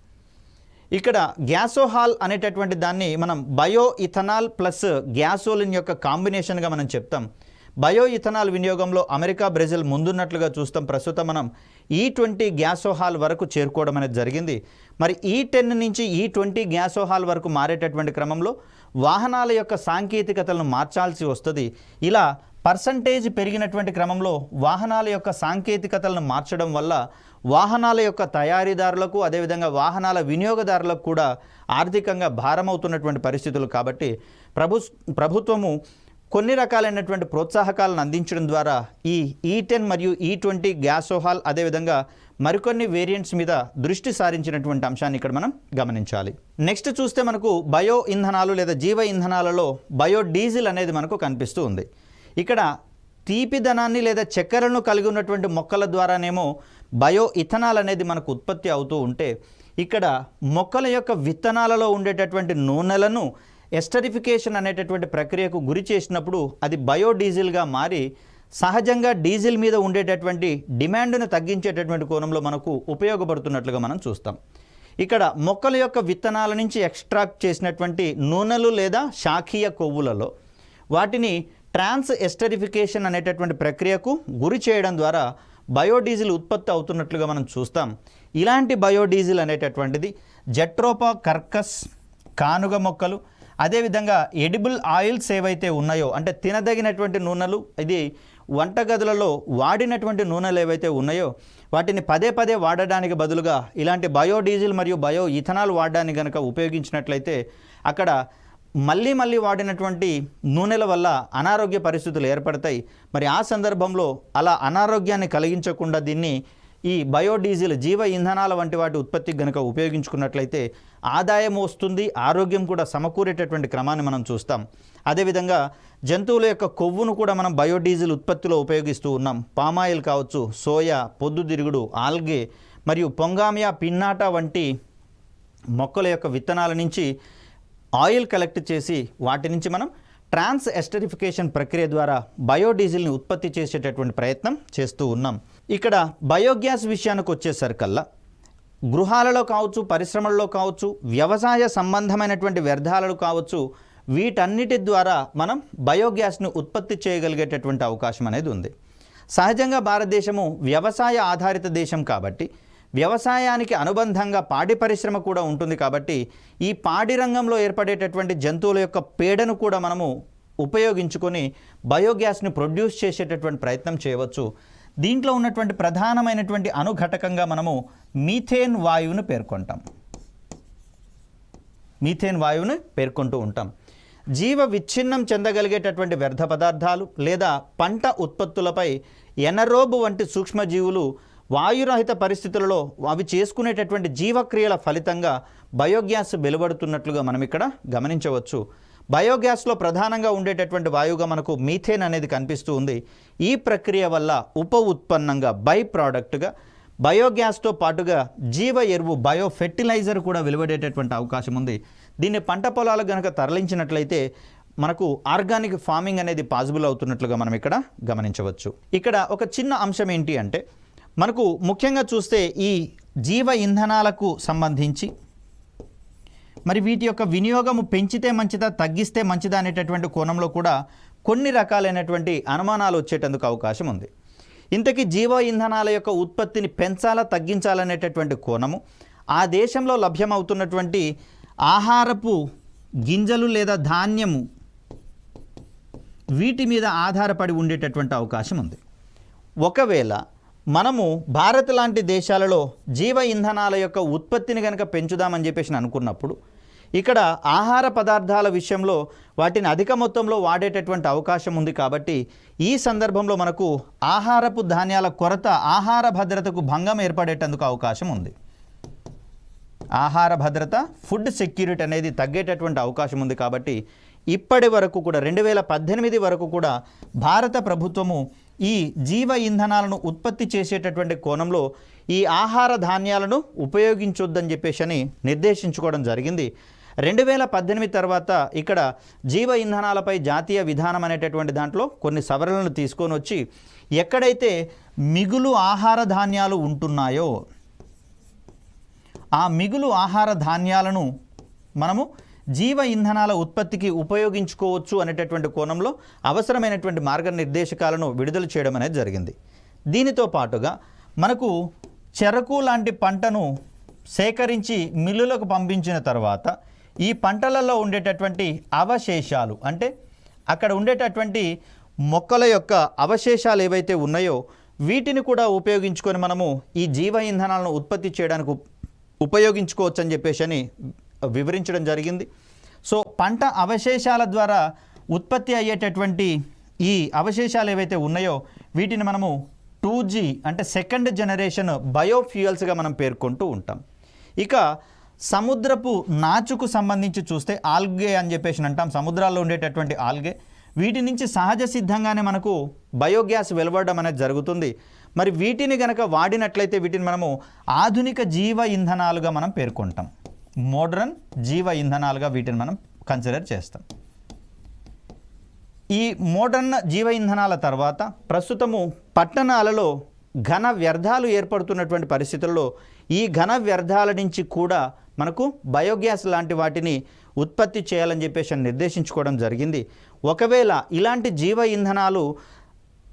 ఇక్కడ గ్యాసోహాల్ అనేటటువంటి దాన్ని మనం బయో ఇథనాల్ ప్లస్ గ్యాసోలిన్ యొక్క కాంబినేషన్గా మనం చెప్తాం. బయో ఇథనాల్ వినియోగంలో అమెరికా, బ్రెజిల్ ముందున్నట్లుగా చూస్తాం. ప్రస్తుతం మనం E20 గ్యాసోహాల్ వరకు చేరుకోవడం అనేది జరిగింది. మరి E10 నుంచి E20 గ్యాసోహాల్ వరకు మారేటటువంటి క్రమంలో వాహనాల యొక్క సాంకేతికతలను మార్చాల్సి వస్తుంది. ఇలా పర్సంటేజ్ పెరిగినటువంటి క్రమంలో వాహనాల యొక్క సాంకేతికతలను మార్చడం వల్ల వాహనాల యొక్క తయారీదారులకు, అదేవిధంగా వాహనాల వినియోగదారులకు కూడా ఆర్థికంగా భారమవుతున్నటువంటి పరిస్థితులు. కాబట్టి ప్రభుత్వము కొన్ని రకాలైనటువంటి ప్రోత్సాహకాలను అందించడం ద్వారా ఈ E10 మరియు E20 గ్యాసోహాల్, అదేవిధంగా మరికొన్ని వేరియంట్స్ మీద దృష్టి సారించినటువంటి అంశాన్ని ఇక్కడ మనం గమనించాలి. నెక్స్ట్ చూస్తే మనకు బయో ఇంధనాలు లేదా జీవ ఇంధనాలలో బయో డీజిల్ అనేది మనకు కనిపిస్తూ ఉంది. ఇక్కడ తీపిదనాన్ని లేదా చక్కెరను కలిగి ఉన్నటువంటి మొక్కల ద్వారానేమో బయో ఇథనాల్ అనేది మనకు ఉత్పత్తి అవుతూ ఉంటే, ఇక్కడ మొక్కల యొక్క విత్తనాలలో ఉండేటటువంటి నూనెలను ఎస్టరిఫికేషన్ అనేటటువంటి ప్రక్రియకు గురి చేసినప్పుడు అది బయోడీజిల్గా మారి సహజంగా డీజిల్ మీద ఉండేటటువంటి డిమాండ్ను తగ్గించేటటువంటి కోణంలో మనకు ఉపయోగపడుతున్నట్లుగా మనం చూస్తాం. ఇక్కడ మొక్కల యొక్క విత్తనాల నుంచి ఎక్స్ట్రాక్ట్ చేసినటువంటి నూనెలు లేదా శాఖీయ కొవ్వులలో వాటిని ట్రాన్స్ ఎస్టరిఫికేషన్ అనేటటువంటి ప్రక్రియకు గురి చేయడం ద్వారా బయోడీజిల్ ఉత్పత్తి అవుతున్నట్లుగా మనం చూస్తాం. ఇలాంటి బయోడీజిల్ అనేటటువంటిది జెట్రోపా కర్కస్, కానుగ మొక్కలు, అదేవిధంగా ఎడిబుల్ ఆయిల్స్ ఏవైతే ఉన్నాయో, అంటే తినదగినటువంటి నూనెలు, ఇది వంటగదులలో వాడినటువంటి నూనెలు ఏవైతే ఉన్నాయో వాటిని పదే పదే వాడడానికి బదులుగా ఇలాంటి బయోడీజిల్ మరియు బయో ఇథనాల్ వాడడానికి కనుక ఉపయోగించినట్లయితే అక్కడ మళ్ళీ వాడినటువంటి నూనెల వల్ల అనారోగ్య పరిస్థితులు ఏర్పడతాయి. మరి ఆ సందర్భంలో అలా అనారోగ్యాన్ని కలిగించకుండా దీన్ని ఈ బయోడీజిల్, జీవ ఇంధనాల వంటి వాటి ఉత్పత్తికి కనుక ఉపయోగించుకున్నట్లయితే ఆదాయం వస్తుంది, ఆరోగ్యం కూడా సమకూరేటటువంటి క్రమాన్ని మనం చూస్తాం. అదేవిధంగా జంతువుల యొక్క కొవ్వును కూడా మనం బయోడీజిల్ ఉత్పత్తిలో ఉపయోగిస్తూ ఉన్నాం. పామాయిల్ కావచ్చు, సోయా, పొద్దుతిరుగుడు, ఆల్గే మరియు పొంగామియా పిన్నాటా వంటి మొక్కల యొక్క విత్తనాల నుంచి ఆయిల్ కలెక్ట్ చేసి వాటి నుంచి మనం ట్రాన్స్ ఎస్టరిఫికేషన్ ప్రక్రియ ద్వారా బయోడీజిల్ని ఉత్పత్తి చేసేటటువంటి ప్రయత్నం చేస్తూ ఉన్నాం. ఇక్కడ బయోగ్యాస్ విషయానికి వచ్చేసరికల్లా గృహాలలో కావచ్చు, పరిశ్రమల్లో కావచ్చు, వ్యవసాయ సంబంధమైనటువంటి వ్యర్థాలలో కావచ్చు, వీటన్నిటి ద్వారా మనం బయోగ్యాస్ను ఉత్పత్తి చేయగలిగేటటువంటి అవకాశం అనేది ఉంది. సహజంగా భారతదేశము వ్యవసాయ ఆధారిత దేశం కాబట్టి వ్యవసాయానికి అనుబంధంగా పాడి పరిశ్రమ కూడా ఉంటుంది కాబట్టి ఈ పాడి రంగంలో ఏర్పడేటటువంటి జంతువుల యొక్క పేడను కూడా మనము ఉపయోగించుకొని బయోగ్యాస్ని ప్రొడ్యూస్ చేసేటటువంటి ప్రయత్నం చేయవచ్చు. దీంట్లో ఉన్నటువంటి ప్రధానమైనటువంటి అనుఘటకంగా మనము మీథేన్ వాయువును పేర్కొంటాం. మీథేన్ వాయువును పేర్కొంటూ ఉంటాం. జీవ విచ్ఛిన్నం చెందగలిగేటటువంటి వ్యర్థ పదార్థాలు లేదా పంట ఉత్పత్తులపై ఎనరోబ్ వంటి సూక్ష్మజీవులు వాయురహిత పరిస్థితులలో అవి చేసుకునేటటువంటి జీవక్రియల ఫలితంగా బయోగ్యాస్ వెలువడుతున్నట్లుగా మనం ఇక్కడ గమనించవచ్చు. బయోగ్యాస్లో ప్రధానంగా ఉండేటటువంటి వాయువుగా మనకు మీథేన్ అనేది కనిపిస్తూ ఉంది. ఈ ప్రక్రియ వల్ల ఉప ఉత్పన్నంగా బై ప్రోడక్ట్గా బయోగ్యాస్తో పాటుగా జీవ ఎరువు బయో ఫెర్టిలైజర్ కూడా వెలువడేటటువంటి అవకాశం ఉంది. దీన్ని పంట పొలాలకు కనుక తరలించినట్లయితే మనకు ఆర్గానిక్ ఫార్మింగ్ అనేది పాసిబుల్ అవుతున్నట్లుగా మనం ఇక్కడ గమనించవచ్చు. ఇక్కడ ఒక చిన్న అంశం ఏంటి అంటే మనకు ముఖ్యంగా చూస్తే ఈ జీవ ఇంధనాలకు సంబంధించి మరి వీటి యొక్క వినియోగము పెంచితే మంచిదా తగ్గిస్తే మంచిదా అనేటటువంటి కోణంలో కూడా కొన్ని రకాలైనటువంటి అనుమానాలు వచ్చేటందుకు అవకాశం ఉంది. ఇంతకీ జీవ ఇంధనాల యొక్క ఉత్పత్తిని పెంచాలా తగ్గించాలనేటటువంటి కోణము ఆ దేశంలో లభ్యమవుతున్నటువంటి ఆహారపు గింజలు లేదా ధాన్యము వీటి మీద ఆధారపడి ఉండేటటువంటి అవకాశం ఉంది. ఒకవేళ మనము భారత్ లాంటి దేశాలలో జీవ ఇంధనాల యొక్క ఉత్పత్తిని కనుక పెంచుదామని చెప్పేసి అనుకున్నప్పుడు ఇక్కడ ఆహార పదార్థాల విషయంలో వాటిని అధిక మొత్తంలో వాడేటటువంటి అవకాశం ఉంది. కాబట్టి ఈ సందర్భంలో మనకు ఆహారపు ధాన్యాల కొరత, ఆహార భద్రతకు భంగం ఏర్పడేటందుకు అవకాశం ఉంది. ఆహార భద్రత, ఫుడ్ సెక్యూరిటీ అనేది తగ్గేటటువంటి అవకాశం ఉంది. కాబట్టి ఇప్పటి వరకు కూడా 2018 వరకు కూడా భారత ప్రభుత్వము ఈ జీవ ఇంధనాలను ఉత్పత్తి చేసేటటువంటి కోణంలో ఈ ఆహార ధాన్యాలను ఉపయోగించొద్దని చెప్పేసి నిర్దేశించుకోవడం జరిగింది. 2018 తర్వాత ఇక్కడ జీవ ఇంధనాలపై జాతీయ విధానం అనేటటువంటి దాంట్లో కొన్ని సవరణలు తీసుకొని వచ్చి ఎక్కడైతే మిగులు ఆహార ధాన్యాలు ఉంటున్నాయో ఆ మిగులు ఆహార ధాన్యాలను మనము జీవ ఇంధనాల ఉత్పత్తికి ఉపయోగించుకోవచ్చు అనేటటువంటి కోణంలో అవసరమైనటువంటి మార్గనిర్దేశకాలను విడుదల చేయడం అనేది జరిగింది. దీనితో పాటుగా మనకు చెరకు లాంటి పంటను సేకరించి మిల్లులకు పంపించిన తర్వాత ఈ పంటలలో ఉండేటటువంటి అవశేషాలు అంటే అక్కడ ఉండేటటువంటి మొక్కల యొక్క అవశేషాలు ఏవైతే ఉన్నాయో వీటిని కూడా ఉపయోగించుకొని మనము ఈ జీవ ఇంధనాలను ఉత్పత్తి చేయడానికి ఉపయోగించుకోవచ్చు అని చెప్పేసి వివరించడం జరిగింది. సో పంట అవశేషాల ద్వారా ఉత్పత్తి అయ్యేటటువంటి ఈ అవశేషాలు ఏవైతే ఉన్నాయో వీటిని మనము 2G అంటే సెకండ్ జనరేషన్ బయోఫ్యూయల్స్గా మనం పేర్కొంటూ ఉంటాం. ఇక సముద్రపు నాచుకు సంబంధించి చూస్తే ఆల్గే అని చెప్పేసి అంటాం. సముద్రాల్లో ఉండేటటువంటి ఆల్గే వీటి నుంచి సహజ సిద్ధంగానే మనకు బయోగ్యాస్ వెలువడడం అనేది జరుగుతుంది. మరి వీటిని గనక వాడినట్లయితే వీటిని మనము ఆధునిక జీవ ఇంధనాలుగా మనం పేర్కొంటాం. మోడర్న్ జీవ ఇంధనాలుగా వీటిని మనం కన్సిడర్ చేస్తాం. ఈ మోడర్న్ జీవ ఇంధనాల తర్వాత ప్రస్తుతము పట్టణాలలో ఘన వ్యర్థాలు ఏర్పడుతున్నటువంటి పరిస్థితుల్లో ఈ ఘన వ్యర్థాల నుంచి కూడా మనకు బయోగ్యాస్ లాంటి వాటిని ఉత్పత్తి చేయాలని చెప్పేసి నిర్దేశించుకోవడం జరిగింది. ఒకవేళ ఇలాంటి జీవ ఇంధనాలు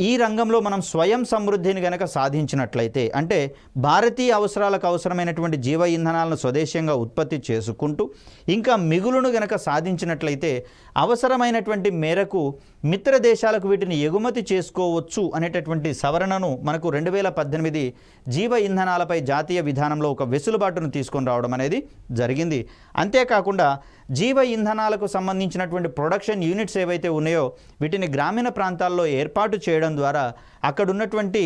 ఈ రంగంలో మనం స్వయం సమృద్ధిని గనక సాధించినట్లయితే అంటే భారతీయ అవసరాలకు అవసరమైనటువంటి జీవ ఇంధనాలను స్వదేశీయంగా ఉత్పత్తి చేసుకుంటూ ఇంకా మిగులును గనక సాధించినట్లయితే అవసరమైనటువంటి మేరకు మిత్ర దేశాలకు వీటిని ఎగుమతి చేసుకోవచ్చు అనేటటువంటి సవరణను మనకు 2018 జీవ ఇంధనాలపై జాతీయ విధానంలో ఒక వెసులుబాటును తీసుకొని రావడం అనేది జరిగింది. అంతేకాకుండా జీవ ఇంధనాలకు సంబంధించినటువంటి ప్రొడక్షన్ యూనిట్స్ ఏవైతే ఉన్నాయో వీటిని గ్రామీణ ప్రాంతాల్లో ఏర్పాటు చేయడం ద్వారా అక్కడ ఉన్నటువంటి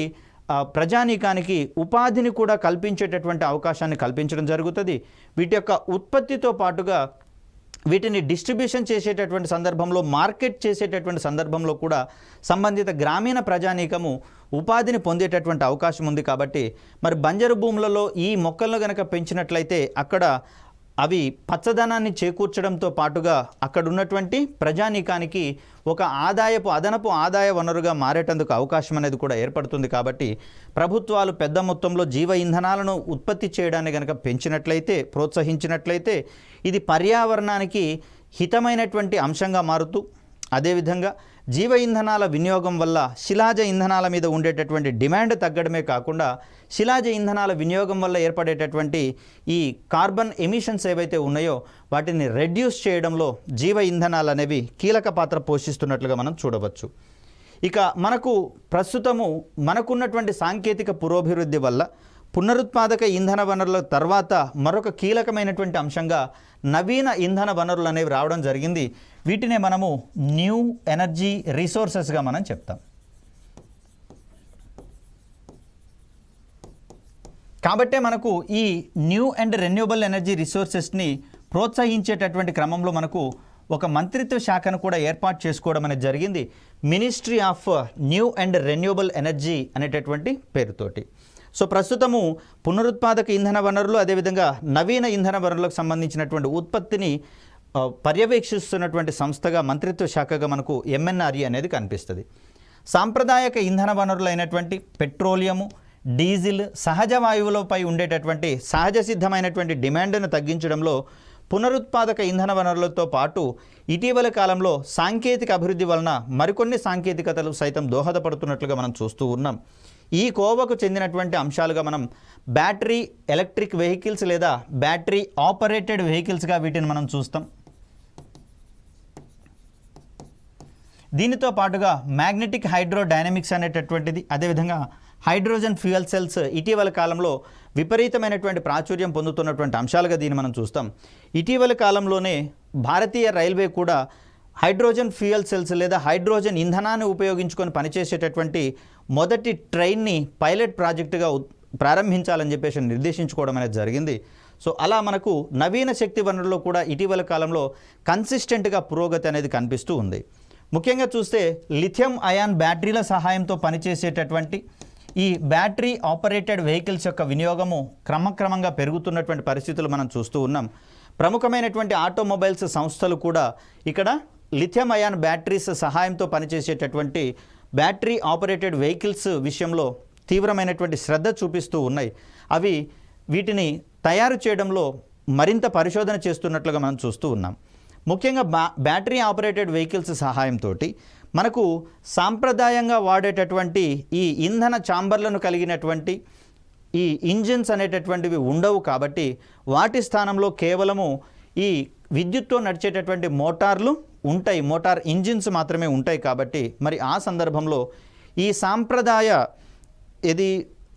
ప్రజానీకానికి ఉపాధిని కూడా కల్పించేటటువంటి అవకాశాన్ని కల్పించడం జరుగుతుంది. వీటి యొక్క ఉత్పత్తితో పాటుగా వీటిని డిస్ట్రిబ్యూషన్ చేసేటటువంటి సందర్భంలో మార్కెట్ చేసేటటువంటి సందర్భంలో కూడా సంబంధిత గ్రామీణ ప్రజానీకము ఉపాధిని పొందేటటువంటి అవకాశం ఉంది. కాబట్టి మరి బంజరు భూములలో ఈ మొక్కలను గనక పెంచినట్లయితే అక్కడ అవి పచ్చదనాన్ని చేకూర్చడంతో పాటుగా అక్కడ ఉన్నటువంటి ప్రజానీకానికి ఒక అదనపు ఆదాయ వనరుగా మారేటందుకు అవకాశం అనేది కూడా ఏర్పడుతుంది. కాబట్టి ప్రభుత్వాలు పెద్ద మొత్తంలో జీవ ఇంధనాలను ఉత్పత్తి చేయడాన్ని కనుక పెంచినట్లయితే ప్రోత్సహించినట్లయితే ఇది పర్యావరణానికి హితమైనటువంటి అంశంగా మారుతూ అదేవిధంగా జీవ ఇంధనాల వినియోగం వల్ల శిలాజ ఇంధనాల మీద ఉండేటటువంటి డిమాండ్ తగ్గడమే కాకుండా శిలాజ ఇంధనాల వినియోగం వల్ల ఏర్పడేటటువంటి ఈ కార్బన్ ఎమిషన్స్ ఏవైతే ఉన్నాయో వాటిని రెడ్యూస్ చేయడంలో జీవ ఇంధనాలు అనేవి కీలక పాత్ర పోషిస్తున్నట్లుగా మనం చూడవచ్చు. ఇక ప్రస్తుతము మనకున్నటువంటి సాంకేతిక పురోభివృద్ధి వల్ల పునరుత్పాదక ఇంధన వనరుల తర్వాత మరొక కీలకమైనటువంటి అంశంగా నవీన ఇంధన వనరులు అనేవి రావడం జరిగింది. వీటినే మనము న్యూ ఎనర్జీ రిసోర్సెస్గా మనం చెప్తాం. కాబట్టే మనకు ఈ న్యూ అండ్ రెన్యూబుల్ ఎనర్జీ రిసోర్సెస్ని ప్రోత్సహించేటటువంటి క్రమంలో మనకు ఒక మంత్రిత్వ శాఖను కూడా ఏర్పాటు చేసుకోవడం అనేది జరిగింది, ministry of new and renewable energy అనేటటువంటి పేరుతోటి. సో ప్రస్తుతము పునరుత్పాదక ఇంధన వనరులు అదేవిధంగా నవీన ఇంధన వనరులకు సంబంధించినటువంటి ఉత్పత్తిని పర్యవేక్షిస్తున్నటువంటి సంస్థగా మంత్రిత్వ శాఖగా మనకు ఎంఎన్ఆర్ఈ అనేది కనిపిస్తుంది. సాంప్రదాయక ఇంధన వనరులు అయినటువంటి పెట్రోలియము, డీజిల్, సహజ వాయువులపై ఉండేటటువంటి సహజ సిద్ధమైనటువంటి డిమాండ్ను తగ్గించడంలో పునరుత్పాదక ఇంధన వనరులతో పాటు ఇటీవల కాలంలో సాంకేతిక అభివృద్ధి వలన మరికొన్ని సాంకేతికతలు సైతం దోహదపడుతున్నట్లుగా మనం చూస్తూ ఉన్నాం. ఈ కోవకు చెందినటువంటి అంశాలుగా మనం బ్యాటరీ ఎలక్ట్రిక్ వెహికల్స్ లేదా బ్యాటరీ ఆపరేటెడ్ వెహికల్స్గా వీటిని మనం చూస్తాం. దీనితో పాటుగా మ్యాగ్నెటిక్ హైడ్రోడైనమిక్స్ అనేటటువంటిది, అదేవిధంగా హైడ్రోజన్ ఫ్యూయల్ సెల్స్ ఇటీవల కాలంలో విపరీతమైనటువంటి ప్రాచుర్యం పొందుతున్నటువంటి అంశాలుగా దీన్ని మనం చూస్తాం. ఇటీవల కాలంలోనే భారతీయ రైల్వే కూడా హైడ్రోజన్ ఫ్యూయల్ సెల్స్ లేదా హైడ్రోజన్ ఇంధనాన్ని ఉపయోగించుకొని పనిచేసేటటువంటి మొదటి ట్రైన్ని పైలట్ ప్రాజెక్టుగా ప్రారంభించాలని చెప్పేసి నిర్దేశించుకోవడం అనేది జరిగింది. సో అలా మనకు నవీన శక్తి వనరుల్లో కూడా ఇటీవల కాలంలో కన్సిస్టెంట్గా పురోగతి అనేది కనిపిస్తూ ఉంది. ముఖ్యంగా చూస్తే లిథియం అయాన్ బ్యాటరీల సహాయంతో పనిచేసేటటువంటి ఈ బ్యాటరీ ఆపరేటెడ్ వెహికల్స్ యొక్క వినియోగము క్రమక్రమంగా పెరుగుతున్నటువంటి పరిస్థితులు మనం చూస్తూ ఉన్నాం. ప్రముఖమైనటువంటి ఆటోమొబైల్స్ సంస్థలు కూడా ఇక్కడ లిథియం అయాన్ బ్యాటరీస్ సహాయంతో పనిచేసేటటువంటి బ్యాటరీ ఆపరేటెడ్ వెహికల్స్ విషయంలో తీవ్రమైనటువంటి శ్రద్ధ చూపిస్తూ ఉన్నాయి. అవి వీటిని తయారు చేయడంలో మరింత పరిశోధన చేస్తున్నట్లుగా మనం చూస్తూ ఉన్నాం. ముఖ్యంగా బ్యాటరీ ఆపరేటెడ్ వెహికల్స్ సహాయంతో మనకు సాంప్రదాయంగా వాడేటటువంటి ఈ ఇంధన ఛాంబర్లను కలిగినటువంటి ఈ ఇంజిన్స్ అనేటటువంటివి ఉండవు. కాబట్టి వాటి స్థానంలో కేవలము ఈ విద్యుత్తో నడిచేటటువంటి మోటార్లు ఉంటాయి, మోటార్ ఇంజిన్స్ మాత్రమే ఉంటాయి. కాబట్టి మరి ఆ సందర్భంలో ఈ సాంప్రదాయ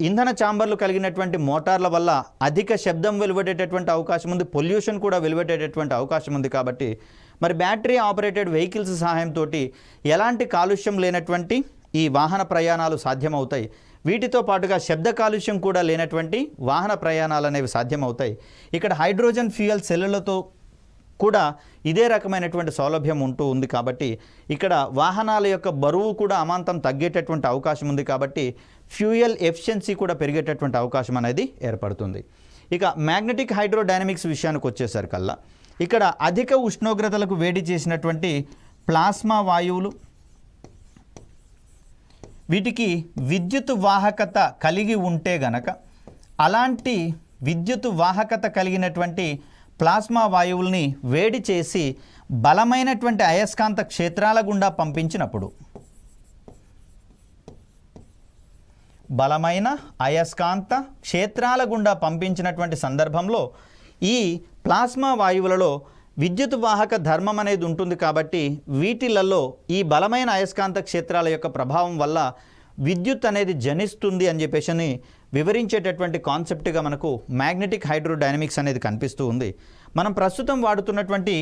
ఇంధన ఛాంబర్లు కలిగినటువంటి మోటార్ల వల్ల అధిక శబ్దం వెలువడేటటువంటి అవకాశం ఉంది, పొల్యూషన్ కూడా వెలువడేటటువంటి అవకాశం ఉంది. కాబట్టి మరి బ్యాటరీ ఆపరేటెడ్ వెహికల్స్ సహాయంతో ఎలాంటి కాలుష్యం లేనటువంటి ఈ వాహన ప్రయాణాలు సాధ్యమవుతాయి. వీటితో పాటుగా శబ్ద కాలుష్యం కూడా లేనటువంటి వాహన ప్రయాణాలు అనేవి సాధ్యమవుతాయి. ఇక్కడ హైడ్రోజన్ ఫ్యూయల్ సెల్లులతో కూడా ఇదే రకమైనటువంటి సౌలభ్యం ఉంటూ ఉంది. కాబట్టి ఇక్కడ వాహనాల యొక్క బరువు కూడా అమాంతం తగ్గేటటువంటి అవకాశం ఉంది. కాబట్టి ఫ్యూయల్ ఎఫిషియన్సీ కూడా పెరిగేటటువంటి అవకాశం అనేది ఏర్పడుతుంది. ఇక మ్యాగ్నెటిక్ హైడ్రోడైనమిక్స్ విషయానికి వచ్చేసరికల్లా ఇక్కడ అధిక ఉష్ణోగ్రతలకు వేడి చేసినటువంటి ప్లాస్మా వాయువులు, వీటికి విద్యుత్ వాహకత కలిగి ఉంటే గనక అలాంటి విద్యుత్ వాహకత కలిగినటువంటి ప్లాస్మా వాయువుల్ని వేడి చేసి బలమైనటువంటి అయస్కాంత క్షేత్రాల గుండా పంపించినప్పుడు, బలమైన అయస్కాంత క్షేత్రాల గుండా పంపించినటువంటి సందర్భంలో ఈ ప్లాస్మా వాయువులలో విద్యుత్ వాహక ధర్మం అనేది ఉంటుంది. కాబట్టి వీటిలలో ఈ బలమైన అయస్కాంత క్షేత్రాల యొక్క ప్రభావం వల్ల విద్యుత్ అనేది జనిస్తుంది అని చెప్పేసి వివరించేటటువంటి కాన్సెప్ట్గా మనకు మ్యాగ్నెటిక్ హైడ్రోడైనమిక్స్ అనేది కనిపిస్తూ ఉంది. మనం ప్రస్తుతం వాడుతున్నటువంటి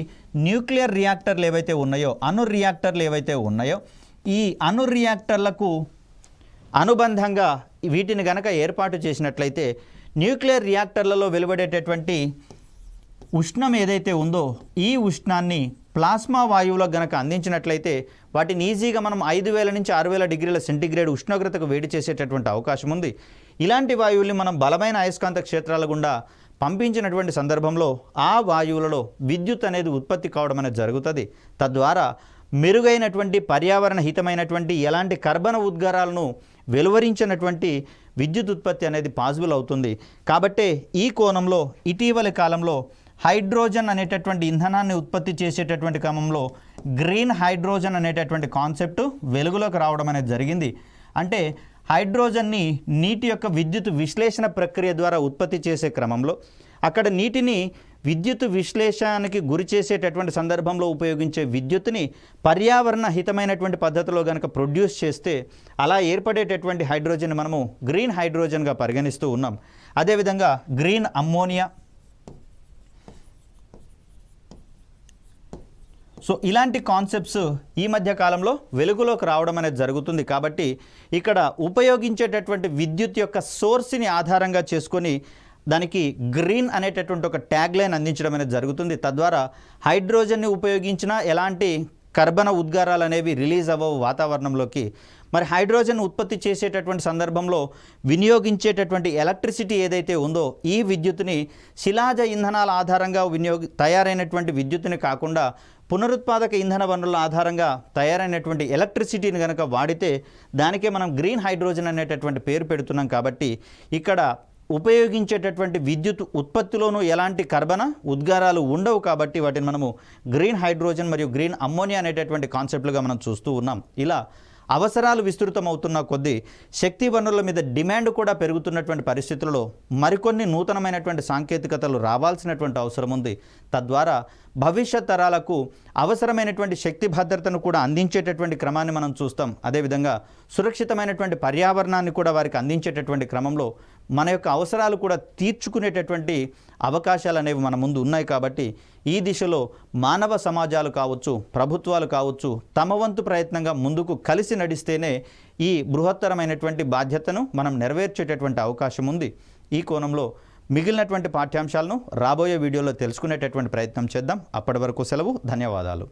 న్యూక్లియర్ రియాక్టర్లు ఏవైతే ఉన్నాయో, అణు రియాక్టర్లు ఏవైతే ఉన్నాయో, ఈ అణు రియాక్టర్లకు అనుబంధంగా వీటిని గనక ఏర్పాటు చేసినట్లయితే న్యూక్లియర్ రియాక్టర్లలో వెలువడేటటువంటి ఉష్ణం ఏదైతే ఉందో ఈ ఉష్ణాన్ని ప్లాస్మా వాయువులకు గనక అందించినట్లయితే వాటిని ఈజీగా మనం 5000 నుంచి 6000 డిగ్రీల సెంటీగ్రేడ్ ఉష్ణోగ్రతకు వేడి చేసేటటువంటి అవకాశం ఉంది. ఇలాంటి వాయువుల్ని మనం బలమైన అయస్కాంత క్షేత్రాల గుండా పంపించినటువంటి సందర్భంలో ఆ వాయువులలో విద్యుత్ అనేది ఉత్పత్తి కావడం అనేది జరుగుతుంది. తద్వారా మెరుగైనటువంటి పర్యావరణ హితమైనటువంటి ఎలాంటి కర్బన ఉద్గారాలను వెలువరించినటువంటి విద్యుత్ ఉత్పత్తి అనేది పాసిబుల్ అవుతుంది. కాబట్టే ఈ కోణంలో ఇటీవలి కాలంలో హైడ్రోజన్ అనేటటువంటి ఇంధనాన్ని ఉత్పత్తి చేసేటటువంటి క్రమంలో గ్రీన్ హైడ్రోజన్ అనేటటువంటి కాన్సెప్ట్ వెలుగులోకి రావడం అనేది జరిగింది. అంటే హైడ్రోజన్ని నీటి యొక్క విద్యుత్ విశ్లేషణ ప్రక్రియ ద్వారా ఉత్పత్తి చేసే క్రమంలో అక్కడ నీటిని విద్యుత్ విశ్లేషణకి గురి చేసేటటువంటి సందర్భంలో ఉపయోగించే విద్యుత్తుని పర్యావరణ హితమైనటువంటి పద్ధతిలో కనుక ప్రొడ్యూస్ చేస్తే అలా ఏర్పడేటటువంటి హైడ్రోజన్ మనము గ్రీన్ హైడ్రోజన్గా పరిగణిస్తూ ఉన్నాం. అదేవిధంగా గ్రీన్ అమ్మోనియా. సో ఇలాంటి కాన్సెప్ట్స్ ఈ మధ్య కాలంలో వెలుగులోకి రావడం అనేది జరుగుతుంది. కాబట్టి ఇక్కడ ఉపయోగించేటటువంటి విద్యుత్ యొక్క సోర్స్ని ఆధారంగా చేసుకొని దానికి గ్రీన్ అనేటటువంటి ఒక ట్యాగ్ లైన్ అందించడం అనేది జరుగుతుంది. తద్వారా హైడ్రోజన్ని ఉపయోగించిన ఎలాంటి కర్బన ఉద్గారాలు అనేవి రిలీజ్ అవ్వవు వాతావరణంలోకి. మరి హైడ్రోజన్ ఉత్పత్తి చేసేటటువంటి సందర్భంలో వినియోగించేటటువంటి ఎలక్ట్రిసిటీ ఏదైతే ఉందో ఈ విద్యుత్తుని శిలాజ ఇంధనాల ఆధారంగా తయారైనటువంటి విద్యుత్తుని కాకుండా పునరుత్పాదక ఇంధన వనరుల ఆధారంగా తయారైనటువంటి ఎలక్ట్రిసిటీని కనుక వాడితే దానికే మనం గ్రీన్ హైడ్రోజన్ అనేటటువంటి పేరు పెడుతున్నాం. కాబట్టి ఇక్కడ ఉపయోగించేటటువంటి విద్యుత్ ఉత్పత్తిలోనూ ఎలాంటి కర్బన ఉద్గారాలు ఉండవు. కాబట్టి వాటిని మనము గ్రీన్ హైడ్రోజన్ మరియు గ్రీన్ అమ్మోనియా అనేటటువంటి కాన్సెప్ట్లుగా మనం చూస్తూ ఉన్నాం. ఇలా అవసరాలు విస్తృతమవుతున్న కొద్దీ శక్తి వనరుల మీద డిమాండ్ కూడా పెరుగుతున్నటువంటి పరిస్థితుల్లో మరికొన్ని నూతనమైనటువంటి సాంకేతికతలు రావాల్సినటువంటి అవసరం ఉంది. తద్వారా భవిష్యత్ తరాలకు అవసరమైనటువంటి శక్తి భద్రతను కూడా అందించేటటువంటి క్రమాన్ని మనం చూస్తాం. అదేవిధంగా సురక్షితమైనటువంటి పర్యావరణాన్ని కూడా వారికి అందించేటటువంటి క్రమంలో మన యొక్క అవసరాలు కూడా తీర్చుకునేటటువంటి అవకాశాలు అనేవి మన ముందు ఉన్నాయి. కాబట్టి ఈ దిశలో మానవ సమాజాలు కావచ్చు, ప్రభుత్వాలు కావచ్చు, తమ వంతు ప్రయత్నంగా ముందుకు కలిసి నడిస్తేనే ఈ బృహత్తరమైనటువంటి బాధ్యతను మనం నెరవేర్చేటటువంటి అవకాశం ఉంది. ఈ కోణంలో మిగిలినటువంటి పాఠ్యాంశాలను రాబోయే వీడియోలో తెలుసుకునేటటువంటి ప్రయత్నం చేద్దాం. అప్పటి వరకు సెలవు. ధన్యవాదాలు.